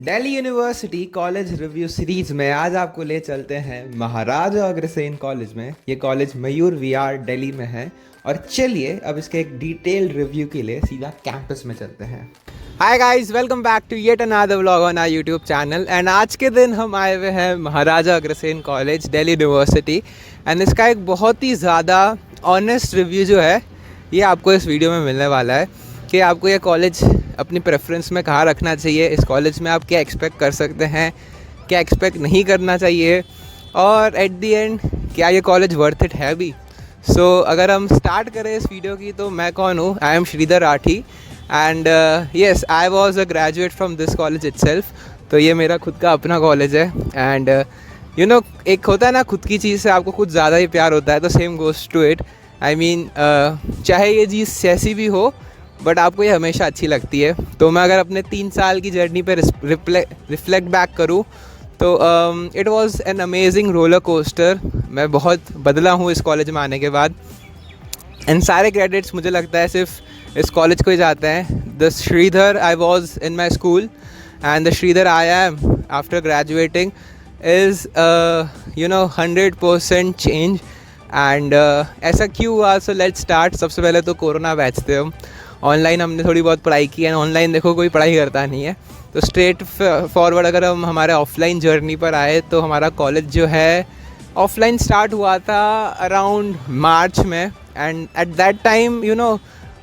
Delhi university college review series में आज आपको ले चलते हैं महाराजा अग्रसेन कॉलेज में। ये कॉलेज मयूर विहार दिल्ली में है। और चलिए अब इसके एक डिटेल्ड रिव्यू के लिए सीधा कैंपस में चलते हैं। Hi guys, welcome back to yet another vlog on our YouTube channel. And आज के दिन हम आए हुए हैं Maharaja Agrasen college Delhi university. And इसका एक बहुत ही ज़्यादा ऑनेस्ट रिव्यू जो है ये आपको इस वीडियो में मिलने वाला है कि आपको ये कॉलेज अपनी प्रेफरेंस में कहाँ रखना चाहिए, इस कॉलेज में आप क्या एक्सपेक्ट कर सकते हैं, क्या एक्सपेक्ट नहीं करना चाहिए, और एट दी एंड क्या ये कॉलेज वर्थ इट है भी। सो अगर हम स्टार्ट करें इस वीडियो की तो मैं कौन हूँ? I am Sridhar Rathi and yes, I was a graduate from this college itself. तो ये मेरा खुद का अपना कॉलेज है। एंड यू नो, एक होता है ना खुद की चीज़ से आपको कुछ ज़्यादा ही प्यार होता है, तो same goes to it. I mean चाहे ये चीज़ कैसी भी हो बट आपको ये हमेशा अच्छी लगती है। तो मैं अगर अपने 3 साल की जर्नी पे रिफ्लेक्ट बैक करूँ तो it was an amazing roller coaster. मैं बहुत बदला हूँ इस कॉलेज में आने के बाद। एंड सारे क्रेडिट्स मुझे लगता है सिर्फ इस कॉलेज को ही जाते हैं। The Sridhar I was in my school and the Sridhar I am after graduating is 100% change. And ऐसा क्यों हुआ? So let's start. सबसे पहले तो कोरोना बैच थे हम, ऑनलाइन हमने थोड़ी बहुत पढ़ाई की है। ऑनलाइन देखो कोई पढ़ाई करता नहीं है। तो स्ट्रेट फॉरवर्ड अगर हम हमारे ऑफलाइन जर्नी पर आए तो हमारा कॉलेज जो है ऑफलाइन स्टार्ट हुआ था अराउंड मार्च में। एंड एट दैट टाइम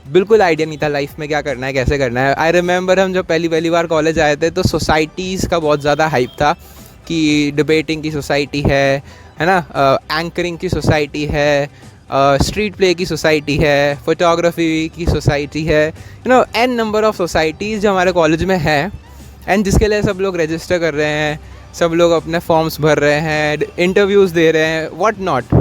बिल्कुल आइडिया नहीं था लाइफ में क्या करना है, कैसे करना है। आई रिमेंबर हम जब पहली बार कॉलेज आए थे तो सोसाइटीज़ का बहुत ज़्यादा हाइप था कि डिबेटिंग की सोसाइटी है ना, एंकरिंग की सोसाइटी है, स्ट्रीट प्ले की सोसाइटी है, फोटोग्राफी की सोसाइटी है, एन नंबर ऑफ सोसाइटीज़ जो हमारे कॉलेज में है। एंड जिसके लिए सब लोग रजिस्टर कर रहे हैं, सब लोग अपने फॉर्म्स भर रहे हैं, इंटरव्यूज़ दे रहे हैं, व्हाट नॉट।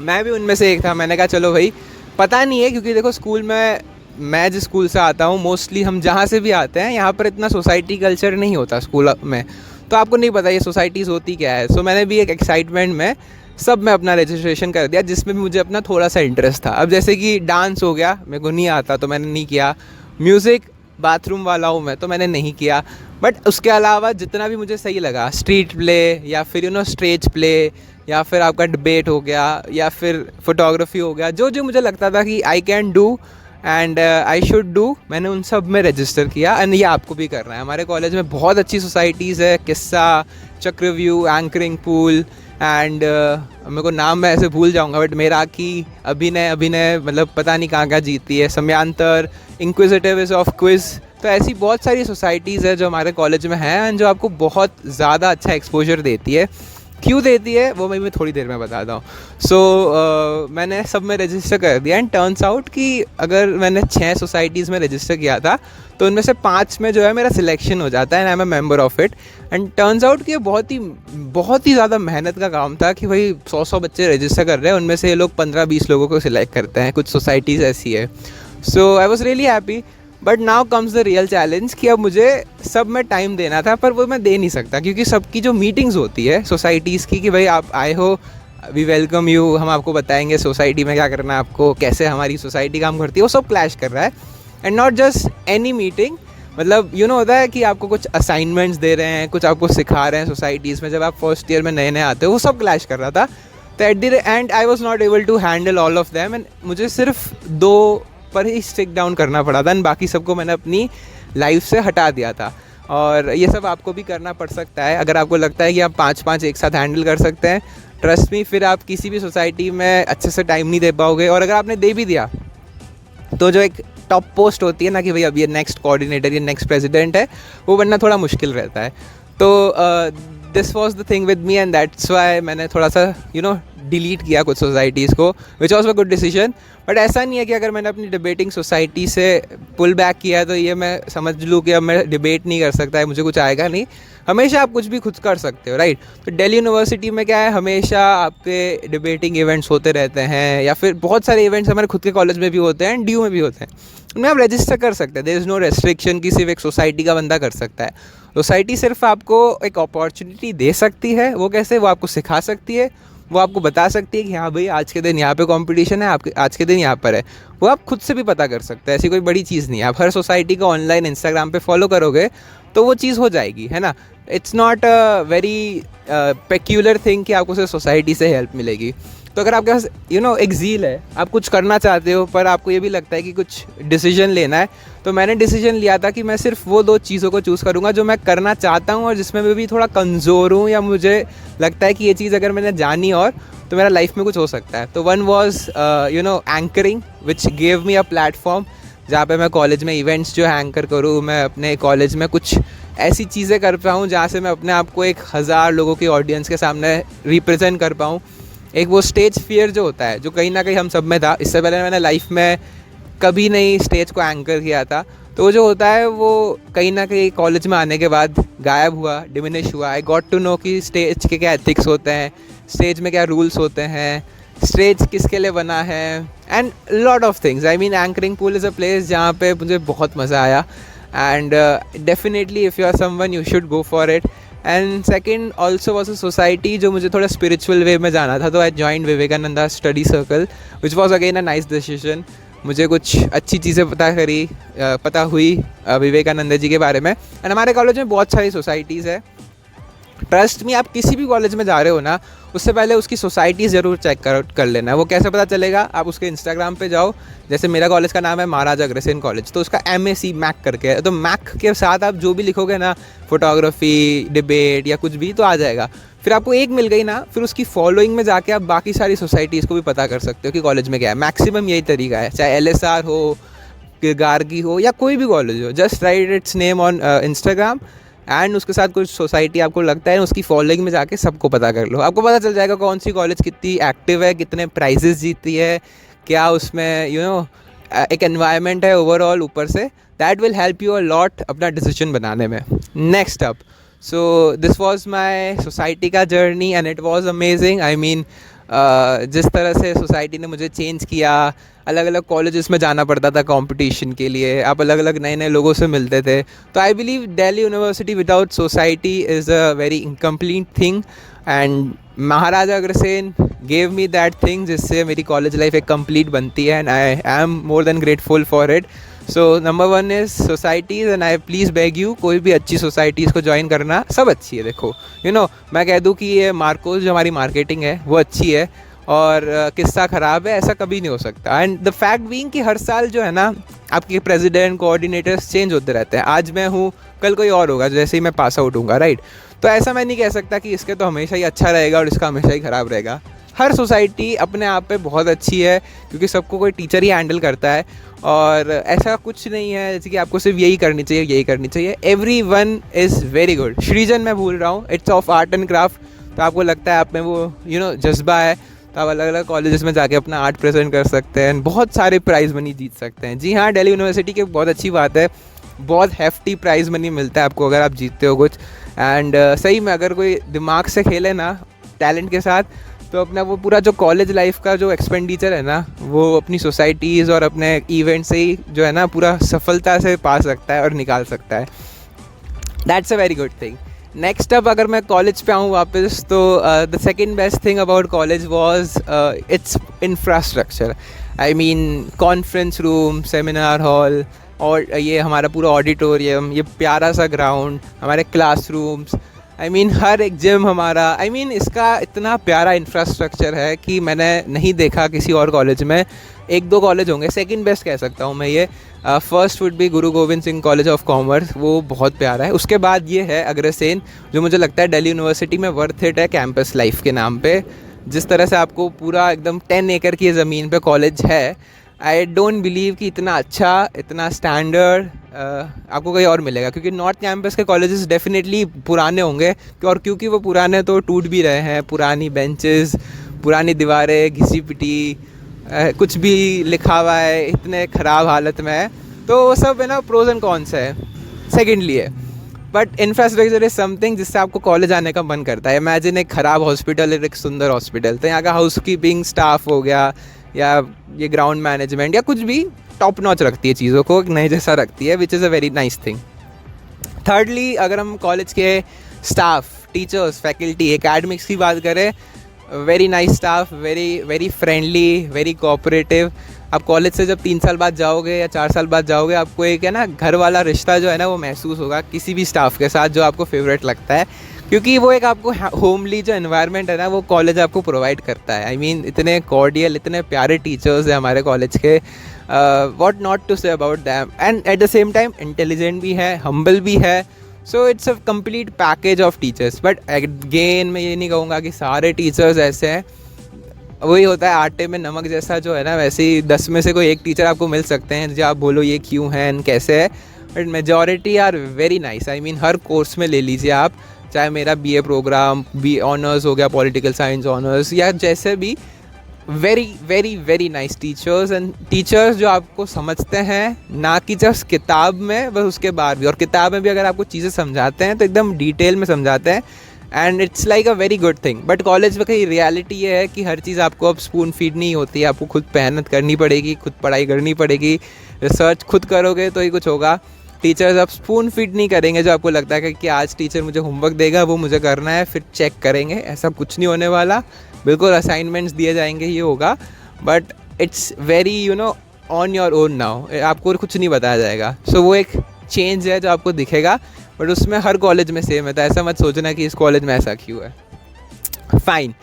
मैं भी उनमें से एक था। मैंने कहा चलो भाई, पता नहीं है क्योंकि देखो स्कूल में, मैं जिस स्कूल से आता हूँ, मोस्टली हम जहाँ से भी आते हैं यहाँ पर इतना सोसाइटी कल्चर नहीं होता स्कूल में, तो आपको नहीं पता ये सोसाइटीज़ होती क्या है। सो मैंने भी एक एक्साइटमेंट में सब में अपना रजिस्ट्रेशन कर दिया जिसमें भी मुझे अपना थोड़ा सा इंटरेस्ट था। अब जैसे कि डांस हो गया, मेरे को नहीं आता तो मैंने नहीं किया। म्यूज़िक बाथरूम वाला हूँ मैं, तो मैंने नहीं किया। बट उसके अलावा जितना भी मुझे सही लगा, स्ट्रीट प्ले या फिर स्टेज प्ले या फिर आपका डिबेट हो गया या फिर फोटोग्राफी हो गया, जो जो मुझे लगता था कि I can do and I should do, मैंने उन सब में रजिस्टर किया। एंड ये आपको भी करना है। हमारे कॉलेज में बहुत अच्छी सोसाइटीज़ है, किस्सा, चक्रव्यूह, एंकरिंग पूल एंड मेरे को नाम मैं ऐसे भूल जाऊंगा बट मेरा की अभिनय मतलब पता नहीं कहाँ जीतती है, समयांतर, इंक्विजिटिव ऑफ क्विज। तो ऐसी बहुत सारी सोसाइटीज़ है जो हमारे कॉलेज में है एंड जो आपको बहुत ज़्यादा अच्छा एक्सपोजर देती है। क्यों देती है वो मैं थोड़ी देर में बताता हूँ। सो मैंने सब में रजिस्टर कर दिया एंड टर्न्स आउट कि अगर मैंने 6 सोसाइटीज़ में रजिस्टर किया था तो उनमें से 5 में जो है मेरा सिलेक्शन हो जाता है and I am a member of it. And turns out कि ये बहुत ही ज़्यादा मेहनत का काम था कि भाई 100 बच्चे रजिस्टर कर रहे हैं, उनमें से ये लोग 15-20 लोगों को सिलेक्ट करते हैं। कुछ सोसाइटीज़ ऐसी है। So I was really happy. But now comes the real challenge कि अब मुझे सब में टाइम देना था, पर वो मैं दे नहीं सकता क्योंकि सबकी जो मीटिंग्स होती है सोसाइटीज़ की कि भाई आप आए हो, वी वेलकम यू, हम आपको बताएंगे सोसाइटी में क्या करना है, आपको कैसे हमारी सोसाइटी काम करती है, वो सब क्लैश कर रहा है। And not just any meeting, मतलब होता है कि आपको कुछ असाइनमेंट्स दे रहे हैं, कुछ आपको सिखा रहे हैं सोसाइटीज़ में जब आप फर्स्ट ईयर में नए हो, वो सब क्लैश कर रहा था। तो at the end I was not able to handle all of them and मुझे सिर्फ 2 पर ही स्टिक डाउन करना पड़ा था एंड बाकी सबको मैंने अपनी लाइफ से हटा दिया था। और ये सब आपको भी करना पड़ सकता है अगर आपको लगता है कि आप 5-5 एक साथ हैंडल कर सकते हैं। ट्रस्ट मी, फिर आप किसी भी सोसाइटी में अच्छे से टाइम नहीं दे पाओगे। और अगर आपने दे भी दिया तो जो एक टॉप पोस्ट होती है ना कि भाई अब ये नेक्स्ट कोऑर्डिनेटर या नेक्स्ट प्रेसिडेंट है, वो बनना थोड़ा मुश्किल रहता है। तो this was the thing with me and that's why मैंने थोड़ा सा डिलीट किया कुछ सोसाइटीज़ को, which was a good decision. But ऐसा नहीं है कि अगर मैंने अपनी डिबेटिंग सोसाइटी से पुल बैक किया है तो ये मैं समझ लूँ कि अब मैं डिबेट नहीं कर सकता है, मुझे कुछ आएगा नहीं। हमेशा आप कुछ भी खुद कर सकते हो, राइट। तो दिल्ली यूनिवर्सिटी में क्या है, हमेशा आपके डिबेटिंग इवेंट्स होते रहते हैं या फिर बहुत सारे इवेंट्स हमारे खुद के कॉलेज में भी होते हैं एंड ड्यू में भी होते हैं, उनमें आप रजिस्टर कर सकते हैं। देयर इज़ नो रेस्ट्रिक्शन कि सिर्फ एक सोसाइटी का बंदा कर सकता है। सोसाइटी सिर्फ आपको एक अपॉर्चुनिटी दे सकती है। वो कैसे? वो आपको सिखा सकती है, वो आपको बता सकती है कि हाँ भाई आज के दिन यहाँ पे कंपटीशन है, आपके आज के दिन यहाँ पर है। वो आप खुद से भी पता कर सकते हैं, ऐसी कोई बड़ी चीज़ नहीं है। आप हर सोसाइटी को ऑनलाइन इंस्टाग्राम पे फॉलो करोगे तो वो चीज़ हो जाएगी, है ना. It's not a very peculiar thing कि आपको सिर्फ सोसाइटी से हेल्प मिलेगी. तो अगर आपके पास एक ज़ील है, आप कुछ करना चाहते हो पर आपको ये भी लगता है कि कुछ डिसीजन लेना है, तो मैंने डिसीजन लिया था कि मैं सिर्फ वो 2 चीज़ों को चूज़ करूँगा जो मैं करना चाहता हूँ और जिसमें मैं भी थोड़ा कमज़ोर हूँ, या मुझे लगता है कि ये चीज़ अगर मैंने जानी और तो मेरा लाइफ में कुछ हो सकता है. तो one was anchoring, which gave me a platform जहाँ पे मैं कॉलेज में इवेंट्स जो एंकर करूँ, मैं अपने कॉलेज में कुछ ऐसी चीज़ें कर पाऊँ जहाँ से मैं अपने आप को 1000 लोगों की ऑडियंस के सामने रिप्रेजेंट कर पाऊँ. एक वो स्टेज फियर जो होता है, जो कहीं ना कहीं हम सब में था. इससे पहले मैंने लाइफ में कभी नहीं स्टेज को एंकर किया था, तो जो होता है वो कहीं ना कहीं कॉलेज में आने के बाद गायब हुआ, डिमिनिश हुआ. आई गॉट टू नो कि स्टेज के क्या एथिक्स होते हैं, स्टेज में क्या रूल्स होते हैं, स्टेज किसके लिए बना है, and lot of things. I mean anchoring pool is a place जहाँ पे मुझे बहुत मज़ा आया. And definitely if you are someone you should go for it. And second also was a society जो मुझे थोड़ा स्पिरिचुअल वे में जाना था, तो I joined Vivekananda study circle, which was again a nice decision. मुझे कुछ अच्छी चीज़ें पता हुई विवेकानंद जी के बारे में. एंड हमारे कॉलेज में बहुत सारी सोसाइटीज़ है. ट्रस्ट में, आप किसी भी कॉलेज में जा रहे हो ना, उससे पहले उसकी सोसाइटी ज़रूर चेक कर लेना है. वो कैसे पता चलेगा? आप उसके इंस्टाग्राम पे जाओ. जैसे मेरा कॉलेज का नाम है महाराजा अग्रसेन कॉलेज, तो उसका MAC मैक करके है. तो मैक के साथ आप जो भी लिखोगे ना, फोटोग्राफी, डिबेट या कुछ भी, तो आ जाएगा. फिर आपको एक मिल गई ना, फिर उसकी फॉलोइंग में जाके आप बाकी सारी सोसाइटीज़ को भी पता कर सकते हो कि कॉलेज में क्या है. मैक्सिमम यही तरीका है, चाहे LSR हो, गार्गी हो या कोई भी कॉलेज हो. Just right it's name on Instagram and उसके साथ कुछ सोसाइटी आपको लगता है, उसकी फॉलोइंग में जाके सबको पता कर लो. आपको पता चल जाएगा कौन सी कॉलेज कितनी एक्टिव है, कितने प्राइजेस जीतती है, क्या उसमें एक एनवायरनमेंट है ओवरऑल ऊपर से. That will help you a lot अपना डिसीजन बनाने में. Next up, so this was my society का journey and it was amazing. I mean जिस तरह से सोसाइटी ने मुझे चेंज किया, अलग अलग कॉलेजेस में जाना पड़ता था कंपटीशन के लिए, आप अलग अलग नए नए लोगों से मिलते थे. तो I believe Delhi university without society is a very incomplete thing. And Maharaja Agrasen gave me that thing, जिससे मेरी कॉलेज लाइफ एक कंप्लीट बनती है. And I am more than grateful for it. So number 1 is societies. And I please beg you, कोई भी अच्छी societies को join करना. सब अच्छी है. देखो मैं कह दूँ कि ये मार्कोस जो हमारी मार्केटिंग है वो अच्छी है और किस्सा ख़राब है, ऐसा कभी नहीं हो सकता. एंड द फैक्ट बीइंग कि हर साल जो है ना, आपके प्रेसिडेंट, कोऑर्डिनेटर्स चेंज होते रहते हैं. आज मैं हूँ, कल कोई और होगा, जैसे ही मैं पास आउट हूँगा, राइट. तो ऐसा मैं नहीं कह सकता कि इसके तो हमेशा ही अच्छा रहेगा और इसका हमेशा ही ख़राब रहेगा. हर सोसाइटी अपने आप पे बहुत अच्छी है, क्योंकि सबको कोई टीचर ही हैंडल करता है. और ऐसा कुछ नहीं है जैसे कि आपको सिर्फ यही करनी चाहिए, यही करनी चाहिए. Everyone is very good. सृजन मैं भूल रहा हूँ, it's of art and craft. तो आपको लगता है आप में वो जज्बा है, तो आप अलग अलग कॉलेजेस में जाके अपना आर्ट प्रेजेंट कर सकते हैं, बहुत सारे प्राइज़ मनी जीत सकते हैं. जी हाँ, दिल्ली यूनिवर्सिटी की बहुत अच्छी बात है, बहुत हेफ्टी प्राइज़ मनी मिलता है आपको अगर आप जीतते हो कुछ. एंड सही में अगर कोई दिमाग से खेले ना, टैलेंट के साथ, तो अपना वो पूरा जो कॉलेज लाइफ का जो एक्सपेंडिचर है ना, वो अपनी सोसाइटीज़ और अपने इवेंट से ही जो है ना पूरा सफलता से पा सकता है और निकाल सकता है. That's a very good thing. Next up, अगर मैं कॉलेज पे आऊँ वापस, तो the second best thing about college was it's infrastructure. I mean conference room, seminar hall, और ये हमारा पूरा ऑडिटोरियम, ये प्यारा सा ग्राउंड, हमारे क्लासरूम्स, आई मीन हर एक जिम हमारा. आई मीन इसका इतना प्यारा इंफ्रास्ट्रक्चर है कि मैंने नहीं देखा किसी और कॉलेज में. 1-2 कॉलेज होंगे, सेकंड बेस्ट कह सकता हूँ मैं ये. First would be Guru Govind Singh college of commerce, वो बहुत प्यारा है. उसके बाद ये है अग्रसेन, जो मुझे लगता है दिल्ली यूनिवर्सिटी में वर्थ इट है कैंपस लाइफ के नाम पे. जिस तरह से आपको पूरा एकदम 10 एकड़ की ज़मीन पे कॉलेज है, आई डोंट बिलीव कि इतना अच्छा, इतना स्टैंडर्ड आपको कहीं और मिलेगा. क्योंकि नॉर्थ कैंपस के कॉलेजेस डेफिनेटली पुराने होंगे, और क्योंकि वो पुराने तो टूट भी रहे हैं. पुरानी बेंचेस, पुरानी दीवारें, घिसी पिटी, कुछ भी लिखा हुआ है, इतने ख़राब हालत में है. तो वो सब है ना, प्रोज एंड कॉन्स है. सेकेंडली है, बट इंफ्रास्ट्रक्चर इज़ समथिंग जिससे आपको कॉलेज आने का मन करता है. इमेजिन एक ख़राब हॉस्पिटल और एक सुंदर हॉस्पिटल. तो यहाँ का हाउसकीपिंग स्टाफ हो गया, या ये ग्राउंड मैनेजमेंट, या कुछ भी टॉप नॉच रखती है चीज़ों को, एक नए जैसा रखती है, which is a very nice thing. Thirdly, अगर हम कॉलेज के स्टाफ, टीचर्स, फैकल्टी, एकेडमिक्स की बात करें, very nice staff, very very friendly, very cooperative. आप कॉलेज से जब 3 साल बाद जाओगे या 4 साल बाद जाओगे, आपको एक है ना घर वाला रिश्ता जो है ना वो महसूस होगा किसी भी स्टाफ के साथ जो आपको फेवरेट लगता है, क्योंकि वो एक आपको होमली जो एनवायरनमेंट है ना वो कॉलेज आपको प्रोवाइड करता है। आई मीन इतने कॉर्डियल, इतने प्यारे टीचर्स हैं हमारे कॉलेज के, what not to say about them, and at the same time intelligent भी है, हम्बल भी है। So it's a complete package of teachers. But again मैं ये नहीं कहूँगा कि सारे टीचर्स ऐसे हैं, वही होता है आटे में नमक जैसा जो है ना, वैसे ही 10 में से कोई एक टीचर आपको मिल सकते हैं जो आप बोलो ये क्यों है एंड कैसे है, but majority are very nice. I mean हर कोर्स में ले लीजिए आप, चाहे मेरा बीए प्रोग्राम, बी ऑनर्स हो गया, पॉलिटिकल साइंस ऑनर्स, या जैसे भी, very very very nice teachers, and teachers जो आपको समझते हैं, ना कि जस्ट किताब में बस, उसके बाद भी, और किताब में भी अगर आपको चीज़ें समझाते हैं तो एकदम डिटेल में समझाते हैं, and it's like a very good thing. But college में कहीं रियलिटी ये है कि हर चीज़ आपको अब स्पून फीड नहीं होती है, आपको खुद मेहनत करनी पड़ेगी, खुद पढ़ाई करनी पड़ेगी, रिसर्च खुद करोगे तो ही कुछ होगा। टीचर्स अब स्पून फीड नहीं करेंगे जो आपको लगता है कि आज टीचर मुझे होमवर्क देगा, वो मुझे करना है, फिर चेक करेंगे, ऐसा कुछ नहीं होने वाला। बिल्कुल असाइनमेंट्स दिए जाएंगे, ये होगा, but it's very on your own now, आपको कुछ नहीं बताया जाएगा। सो वो एक चेंज है जो आपको दिखेगा, बट उसमें हर कॉलेज में सेम है, तो ऐसा मत सोचना कि इस कॉलेज में ऐसा क्यों है। फाइन,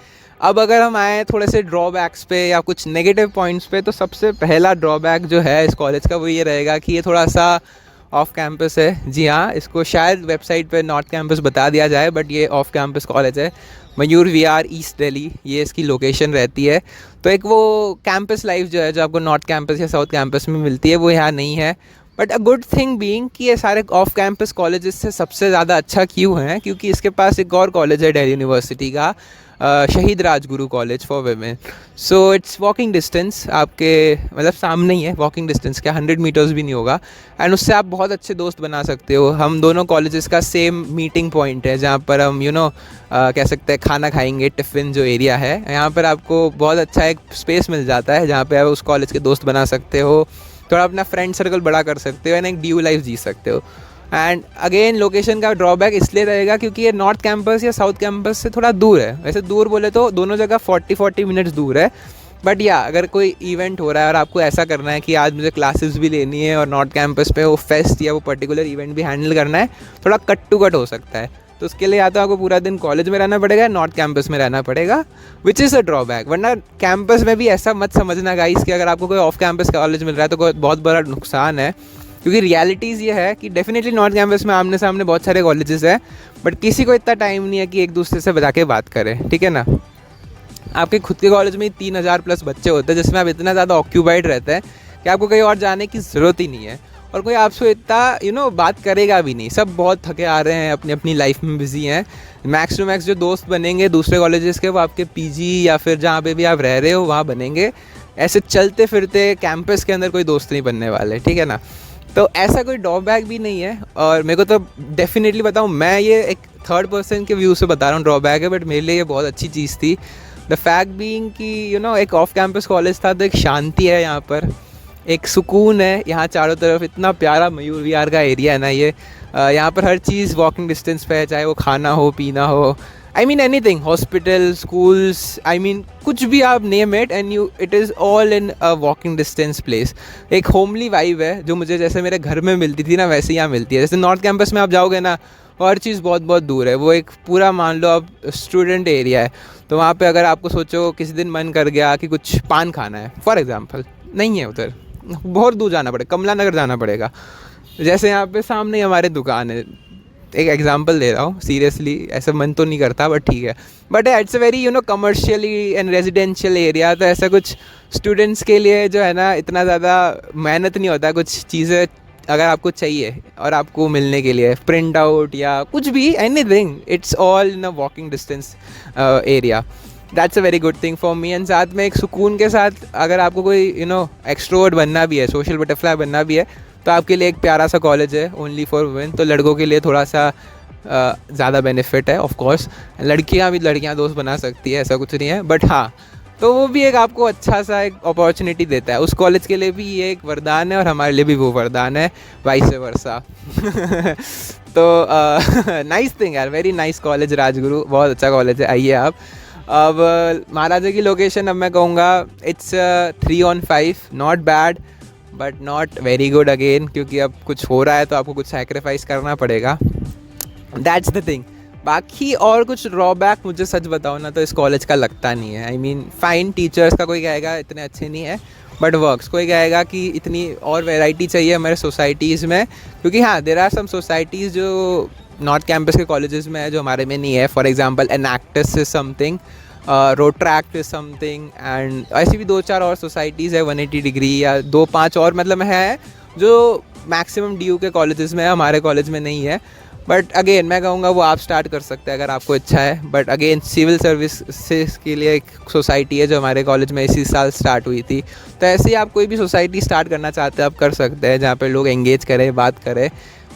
अब अगर हम आए थोड़े से ड्रॉबैक्स पे या कुछ नेगेटिव पॉइंट्स पे, तो सबसे पहला ड्रॉबैक जो है इस कॉलेज का वो ये रहेगा कि ये थोड़ा सा ऑफ कैंपस है। जी हाँ, इसको शायद वेबसाइट पे नॉर्थ कैंपस बता दिया जाए, बट ये ऑफ कैंपस कॉलेज है। मयूर विहार ईस्ट दिल्ली, ये इसकी लोकेशन रहती है। तो एक वो कैंपस लाइफ जो है, जो आपको नॉर्थ कैंपस या साउथ कैंपस में मिलती है, वो यहाँ नहीं है। But a good thing being कि ये सारे ऑफ कैंपस कॉलेजेस से सबसे ज़्यादा अच्छा क्यों है, क्योंकि इसके पास एक और कॉलेज है दिल्ली यूनिवर्सिटी का, शहीद Rajguru college for women. So it's walking distance, आपके मतलब सामने ही है, वॉकिंग डिस्टेंस क्या 100 मीटर्स भी नहीं होगा, एंड उससे आप बहुत अच्छे दोस्त बना सकते हो। हम दोनों कॉलेजेस का सेम मीटिंग पॉइंट है, जहाँ पर हम कह सकते हैं खाना खाएंगे, टिफ़िन जो एरिया है, यहाँ पर आपको बहुत अच्छा एक स्पेस मिल जाता है जहाँ पर आप उस कॉलेज के दोस्त बना सकते हो, थोड़ा अपना फ्रेंड सर्कल बड़ा कर सकते हो, एंड एक ड्यू लाइफ जी सकते हो। एंड अगेन लोकेशन का ड्रॉबैक इसलिए रहेगा क्योंकि ये नॉर्थ कैंपस या साउथ कैंपस से थोड़ा दूर है। वैसे दूर बोले तो दोनों जगह 40 मिनट्स दूर है, बट या अगर कोई इवेंट हो रहा है और आपको ऐसा करना है कि आज मुझे क्लासेस भी लेनी है और नॉर्थ कैंपस पे वो फेस्ट या वो पर्टिकुलर इवेंट भी हैंडल करना है, थोड़ा कट टू कट हो सकता है। तो उसके लिए या तो आपको पूरा दिन कॉलेज में रहना पड़ेगा, नॉर्थ कैंपस में रहना पड़ेगा, विच इज़ अ ड्रॉबैक। वरना कैंपस में भी ऐसा मत समझना गाइस कि अगर आपको कोई ऑफ कैंपस कॉलेज मिल रहा है तो कोई बहुत बड़ा नुकसान है, क्योंकि रियलिटीज़ ये है कि डेफिनेटली नॉर्थ कैंपस में आमने सामने बहुत सारे कॉलेजेस हैं, बट किसी को इतना टाइम नहीं है कि एक दूसरे से बजा के बात करें, ठीक है ना। आपके खुद के कॉलेज में 3000 प्लस बच्चे होते हैं, जिसमें आप इतना ज़्यादा ऑक्यूपाइड रहते हैं कि आपको कहीं और जाने की ज़रूरत ही नहीं है, और कोई आपसे इतना बात करेगा भी नहीं। सब बहुत थके आ रहे हैं, अपनी अपनी लाइफ में बिजी हैं। मैक्स टू मैक्स जो दोस्त बनेंगे दूसरे कॉलेजेस के, वो आपके पीजी या फिर जहाँ पे भी आप रह रहे हो वहाँ बनेंगे। ऐसे चलते फिरते कैंपस के अंदर कोई दोस्त नहीं बनने वाले, ठीक है ना। तो ऐसा कोई ड्रॉबैक भी नहीं है, और मेरे को तो डेफिनेटली बताऊँ, मैं ये एक थर्ड पर्सन के व्यू से बता रहा हूँ ड्रॉबैक है, बट मेरे लिए ये बहुत अच्छी चीज़ थी। द फैक्ट बीइंग कि एक ऑफ कैंपस कॉलेज था, तो एक शांति है यहाँ पर, एक सुकून है यहाँ चारों तरफ। इतना प्यारा मयूर विहार का एरिया है ना ये, यहाँ पर हर चीज़ वॉकिंग डिस्टेंस पे है, चाहे वो खाना हो, पीना हो, I mean anything, hospital, schools, I mean कुछ भी आप name it and it is all in a walking distance place. एक होमली वाइब है जो मुझे जैसे मेरे घर में मिलती थी ना, वैसे यहाँ मिलती है। जैसे नॉर्थ कैंपस में आप जाओगे ना, हर चीज़ बहुत बहुत दूर है, वो एक पूरा मान लो आप स्टूडेंट एरिया है, तो वहाँ पे अगर आपको सोचो किसी दिन मन कर गया कि कुछ पान खाना है फॉर एग्जांपल, नहीं है उधर, बहुत दूर जाना पड़ेगा, कमला नगर जाना पड़ेगा। जैसे यहाँ पे सामने ही हमारे दुकान है, एक एग्जांपल दे रहा हूँ, सीरियसली ऐसा मन तो नहीं करता, बट ठीक है। But it's a very commercially and residential area, तो ऐसा कुछ स्टूडेंट्स के लिए जो है ना इतना ज़्यादा मेहनत नहीं होता कुछ चीज़ें अगर आपको चाहिए और आपको मिलने के लिए, प्रिंट आउट या कुछ भी, anything, it's all in a walking distance area. That's a very good thing for me. And साथ में एक सुकून के साथ अगर आपको कोई एक्सट्रोवर्ट बनना भी है, सोशल बटरफ्लाई बनना भी है, तो आपके लिए एक प्यारा सा कॉलेज है ओनली फॉर वुमेन। तो लड़कों के लिए थोड़ा सा ज़्यादा बेनिफिट है, ऑफ कोर्स। लड़कियाँ दोस्त बना सकती है, ऐसा कुछ नहीं है, बट हाँ, तो वो भी एक आपको अच्छा सा एक अपॉर्चुनिटी देता है। उस कॉलेज के लिए भी ये एक वरदान है और हमारे लिए भी वो वरदान है, वाइस वर्सा। तो नाइस थिंग यार, वेरी नाइस कॉलेज राजगुरु, बहुत अच्छा कॉलेज है, आइए आप। अब महाराजा की लोकेशन अब मैं कहूँगा it's 3 on 5, not bad but not very good again, क्योंकि अब कुछ हो रहा है तो आपको कुछ सेक्रीफाइस करना पड़ेगा, दैट्स द थिंग। बाकी और कुछ ड्रॉबैक मुझे सच बताओ ना तो इस कॉलेज का लगता नहीं है। आई मीन फाइन, टीचर्स का कोई कहेगा इतने अच्छे नहीं है, बट वर्क्स कोई कहेगा कि इतनी और वैरायटी चाहिए हमारे सोसाइटीज़ में, क्योंकि हाँ देयर आर सम सोसाइटीज़ जो नॉर्थ कैंपस के कॉलेजेस में है जो हमारे में नहीं है। For example Enactus is something, Rotaract is something, and ऐसी भी 2-4 और सोसाइटीज़ है 180 डिग्री या 2-5 और मतलब है जो मैक्सिमम डी के कॉलेजेस में है, हमारे कॉलेज में नहीं है। बट अगेन मैं कहूँगा वो आप स्टार्ट कर सकते हैं अगर आपको इच्छा है। बट अगेन सिविल सर्विसेज के लिए एक सोसाइटी है जो हमारे कॉलेज में इसी साल स्टार्ट हुई थी, तो ऐसे ही आप कोई भी सोसाइटी स्टार्ट करना चाहते हैं आप कर सकते हैं, जहाँ पे लोग एंगेज करें, बात करें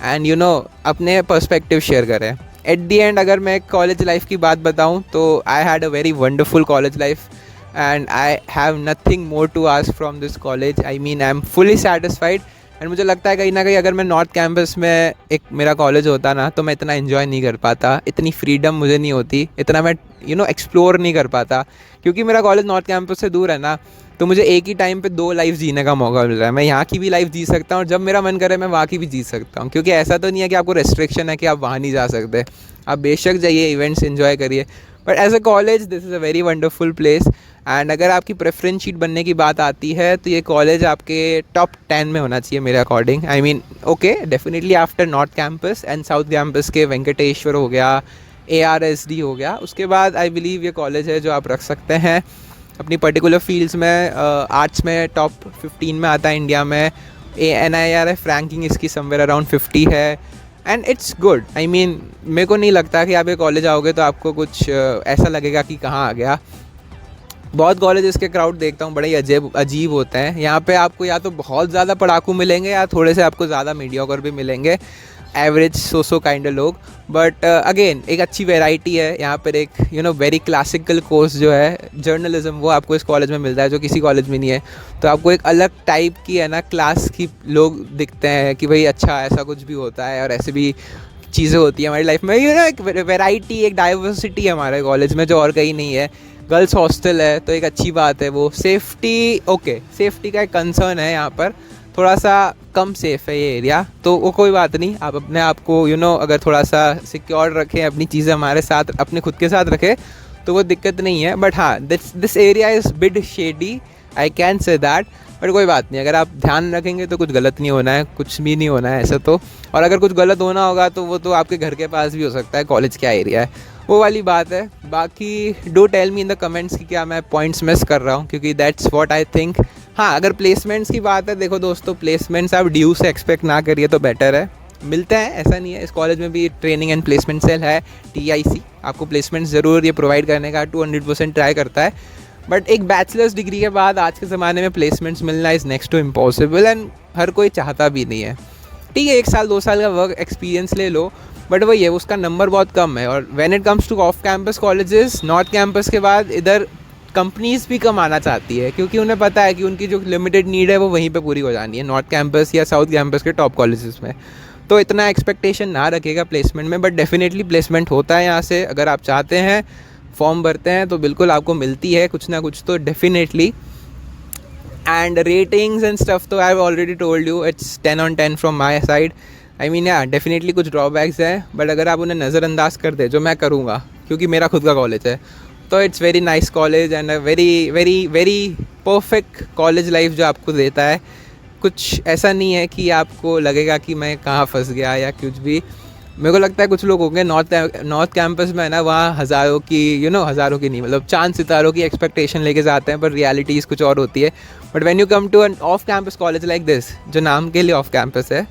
एंड यू नो अपने पर्सपेक्टिव शेयर करें। एट दी एंड अगर मैं कॉलेज लाइफ की बात बताऊँ तो I had a very wonderful college life and I have nothing more to ask from this college. I mean I am fully satisfied and मुझे लगता है कहीं ना कहीं अगर मैं नॉर्थ कैंपस में एक मेरा कॉलेज होता ना तो मैं इतना एंजॉय नहीं कर पाता, इतनी फ्रीडम मुझे नहीं होती, इतना मैं एक्सप्लोर नहीं कर पाता, क्योंकि मेरा कॉलेज नॉर्थ कैंपस से दूर है ना, तो मुझे एक ही टाइम पे 2 लाइफ जीने का मौका मिल रहा है। मैं यहाँ की भी लाइफ जी सकता हूँ और जब मेरा मन करे मैं वहाँ की भी जी सकता हूँ, क्योंकि ऐसा तो नहीं है कि आपको रेस्ट्रिक्शन है कि आप वहाँ नहीं जा सकते, आप बेशक जाइए, इवेंट्स एंजॉय करिए, but as a college this is a very wonderful place. And अगर आपकी प्रेफरेंस शीट बनने की बात आती है तो ये कॉलेज आपके टॉप 10 में होना चाहिए मेरे according. I mean okay definitely after north campus and south campus के वेंकटेश्वर हो गया, ARSD हो गया, उसके बाद आई बिलीव ये कॉलेज है जो आप रख सकते हैं अपनी पर्टिकुलर फील्ड्स में। आर्ट्स में टॉप 15 में आता है इंडिया में, NIRF रैंकिंग इसकी समवेयर अराउंड 50 है and it's good. I mean मेरे को नहीं लगता कि आप ये कॉलेज आओगे तो आपको कुछ ऐसा लगेगा कि कहाँ आ गया। बहुत कॉलेजेस के क्राउड देखता हूँ बड़े ही अजीब होते हैं, यहाँ पे आपको या तो बहुत ज़्यादा पढ़ाकू मिलेंगे या थोड़े से आपको ज़्यादा मीडियोकर भी मिलेंगे, एवरेज सो काइंड ऑफ लोग। बट अगेन एक अच्छी वैरायटी है यहाँ पर, एक वेरी क्लासिकल कोर्स जो है जर्नलिज्म वो आपको इस कॉलेज में मिलता है जो किसी कॉलेज में नहीं है, तो आपको एक अलग टाइप की है ना क्लास की लोग दिखते हैं कि भाई अच्छा ऐसा कुछ भी होता है और ऐसे भी चीज़ें होती है हमारी लाइफ में। एक वैरायटी, एक डाइवर्सिटी है हमारे कॉलेज में जो और कहीं नहीं है। गर्ल्स हॉस्टल है तो एक अच्छी बात है, वो सेफ्टी सेफ्टी का एक कंसर्न है यहाँ पर, थोड़ा सा कम सेफ़ है ये एरिया, तो वो कोई बात नहीं, आप अपने आप को अगर थोड़ा सा सिक्योर रखें, अपनी चीज़ें हमारे साथ अपने खुद के साथ रखें तो वो दिक्कत नहीं है। बट हाँ this area is bit shady, I can say that, but कोई बात नहीं, अगर आप ध्यान रखेंगे तो कुछ गलत नहीं होना है, कुछ भी नहीं होना है ऐसा तो। और अगर कुछ गलत होना होगा तो वो तो आपके घर के पास भी हो सकता है, कॉलेज क्या एरिया है वो वाली बात है। बाकी do tell me in the comments कि क्या मैं पॉइंट्स मिस कर रहा हूँ, क्योंकि दैट्स व्हाट आई थिंक। हाँ अगर प्लेसमेंट्स की बात है, देखो दोस्तों प्लेसमेंट्स आप ड्यू से एक्सपेक्ट ना करिए तो बेटर है, मिलते हैं ऐसा नहीं है। इस कॉलेज में भी ट्रेनिंग एंड प्लेसमेंट सेल है, TIC, आपको प्लेसमेंट्स ज़रूर ये प्रोवाइड करने का 200% ट्राई करता है। बट एक बैचलर्स डिग्री के बाद आज के ज़माने में प्लेसमेंट्स मिलना is next to impossible and हर कोई चाहता भी नहीं है। ठीक है 1 साल 2 साल का वर्क एक्सपीरियंस ले लो, बट वही है उसका नंबर बहुत कम है। और when it comes two off campus colleges, north campus के बाद इधर कंपनीज़ भी कम आना चाहती है, क्योंकि उन्हें पता है कि उनकी जो लिमिटेड नीड है वो वहीं पे पूरी हो जानी है, नॉर्थ कैंपस या साउथ कैंपस के टॉप कॉलेजेस में। तो इतना एक्सपेक्टेशन ना रखेगा प्लेसमेंट में, बट डेफिनेटली प्लेसमेंट होता है यहाँ से। अगर आप चाहते हैं, फॉर्म भरते हैं तो बिल्कुल आपको मिलती है कुछ ना कुछ तो definitely. And ratings and stuff तो I have already told you, it's 10 on 10 from my side. I mean या डेफिनेटली कुछ ड्रॉबैक्स हैं, बट अगर आप उन्हें नज़रअंदाज कर दे, जो मैं करूँगा क्योंकि मेरा खुद का कॉलेज है, तो it's very nice college and a very very very perfect college life जो आपको देता है। कुछ ऐसा नहीं है कि आपको लगेगा कि मैं कहाँ फंस गया या कुछ भी। मेरे को लगता है कुछ लोग होंगे नॉर्थ कैंपस में है ना, वहाँ हज़ारों की हज़ारों की नहीं मतलब चांद सितारों की एक्सपेक्टेशन लेके जाते हैं, पर रियलिटीज़ कुछ और होती है। But when you come to an off campus college like this, जो नाम के लिए ऑफ कैंपस है,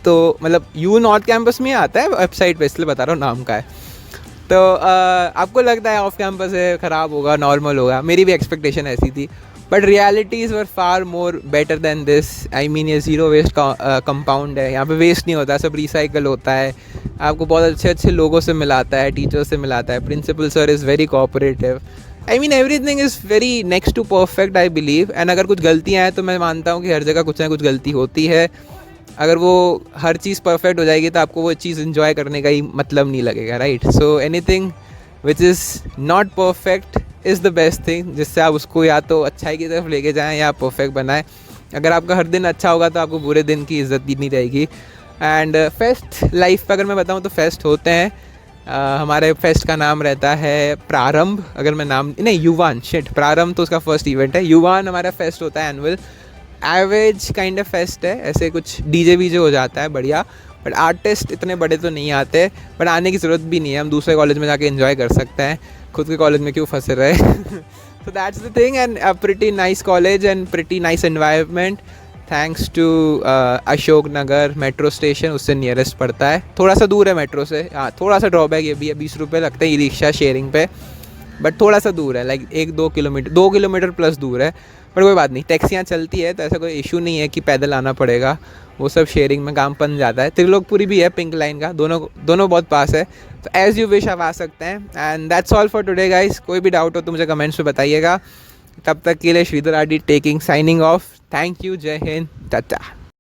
तो मतलब यू नॉर्थ कैंपस में आता है वेबसाइट पे, इसलिए बता रहा हूँ नाम का है। तो आपको लगता है ऑफ कैंपस है, ख़राब होगा, नॉर्मल होगा, मेरी भी एक्सपेक्टेशन ऐसी थी, but realities were far more better than this. I mean ये ज़ीरो वेस्ट कंपाउंड है, यहाँ पे वेस्ट नहीं होता, सब रिसाइकल होता है, आपको बहुत अच्छे अच्छे लोगों से मिलाता है, टीचर्स से मिलाता है, principal sir is very cooperative. I mean everything is very next to perfect I believe. And अगर कुछ गलतियाँ हैं तो मैं मानता हूँ कि हर जगह कुछ ना कुछ गलती होती है, अगर वो हर चीज़ परफेक्ट हो जाएगी तो आपको वो चीज़ इन्जॉय करने का ही मतलब नहीं लगेगा, right. So anything which is not perfect is the best thing, जिससे आप उसको या तो अच्छाई की तरफ लेके जाएं या परफेक्ट बनाएं। अगर आपका हर दिन अच्छा होगा तो आपको बुरे दिन की इज़्ज़त भी नहीं रहेगी। एंड फेस्ट लाइफ पर अगर मैं बताऊं तो फेस्ट होते हैं। हमारे फेस्ट का नाम रहता है प्रारंभ, अगर मैं नाम नहीं युवान, शिट, प्रारंभ तो उसका फर्स्ट इवेंट है, युवान हमारा फेस्ट होता है annual, average kind of fest है। ऐसे कुछ डीजे वीजे हो जाता है बढ़िया, बट आर्टिस्ट इतने बड़े तो नहीं आते, बट आने की ज़रूरत भी नहीं है, हम दूसरे कॉलेज में जाके एंजॉय कर सकते हैं, खुद के कॉलेज में क्यों फंसे रहे। So that's the thing, and a pretty nice college and pretty nice environment thanks to Ashok Nagar metro station, उससे नियरेस्ट पड़ता है, थोड़ा सा दूर है मेट्रो से। हाँ, थोड़ा सा ड्रॉबैक ये भी है, 20 रुपये लगते हैं ई रिक्शा शेयरिंग पे, बट थोड़ा सा दूर है, लाइक 1-2 किलोमीटर, 2 किलोमीटर प्लस दूर है, पर कोई बात नहीं, टैक्सियाँ चलती है तो ऐसा कोई इशू नहीं है कि पैदल आना पड़ेगा, वो सब शेयरिंग में काम बन जाता है। त्रिलोकपुरी भी है पिंक लाइन का, दोनों बहुत पास है, तो एज़ यू विश आप आ सकते हैं। And that's all for today guys. कोई भी डाउट हो तो मुझे कमेंट्स में बताइएगा। तब तक के लिए Shridhar RD taking signing off. Thank you, जय हिंद, टाटा।